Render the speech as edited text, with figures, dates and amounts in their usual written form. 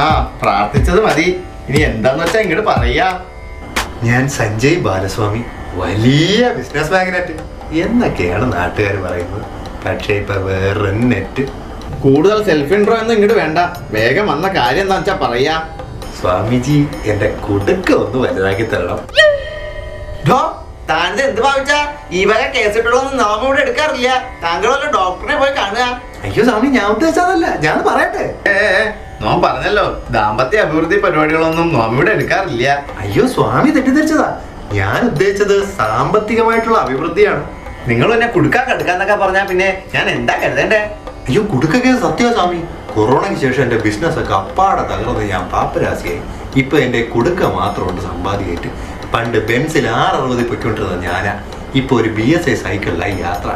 ആ പ്രാർത്ഥിച്ചത് മതി. ഇനി എന്താന്ന് വെച്ചാ ഇങ്ങോട്ട് പറയാ. ഞാൻ സഞ്ജയ് ബാലസ്വാമി, വലിയ ബിസിനസ് മാഗ്നറ്റ് എന്നൊക്കെയാണ് നാട്ടുകാർ പറയുന്നത്. പക്ഷേ ഇപ്പൊ വേറെ നെറ്റ്. കൂടുതൽ സെൽഫ് ഇൻട്രോ ഒന്നും ഇങ്ങോട്ട് വേണ്ട. വേഗം വന്ന കാര്യം എന്താ വെച്ചാ പറയാ. സ്വാമിജി എന്റെ കുടുക്ക ഒന്ന് വലുതാക്കി തരണം. താൻ എന്ത് ഭാവിച്ചാ? ഈ വക കേസിട്ടുള്ളൊന്നും നാം ഇവിടെ എടുക്കാറില്ല. താങ്കൾ വല്ല ഡോക്ടറെ പോയി കാണുക. അയ്യോ സ്വാമി, ഞാൻ ഉദ്ദേശിച്ചതല്ല, ഞാൻ പറയട്ടെ. നോം പറഞ്ഞല്ലോ, ദാമ്പത്യ അഭിവൃദ്ധി പരിപാടികളൊന്നും നോം ഇവിടെ എടുക്കാറില്ല. അയ്യോ സ്വാമി തെറ്റിദ്ധരിച്ചതാ. ഞാൻ ഉദ്ദേശിച്ചത് സാമ്പത്തികമായിട്ടുള്ള അഭിവൃദ്ധിയാണ്. നിങ്ങൾ എന്നെ കുടുക്കാൻ കടുക്കാന്നൊക്കെ പറഞ്ഞാ പിന്നെ ഞാൻ എന്താ കരുതണ്ടേ? അയ്യോ കുടുക്കൊക്കെ സത്യ സ്വാമി. കൊറോണയ്ക്ക് ശേഷം എന്റെ ബിസിനസ് ഒക്കെ അപ്പാടെ തകർന്ന് ഞാൻ പാപ്പരാശിയായി. ഇപ്പൊ എന്റെ കുടുക്ക മാത്രമുണ്ട് സമ്പാദിയായിട്ട്. പണ്ട് ബെൻസിൽ 660 പൊയ്ക്കൊണ്ടിരുന്നത് ഞാനാ. ഇപ്പൊ ഒരു BSI സൈക്കിളിലായി യാത്ര.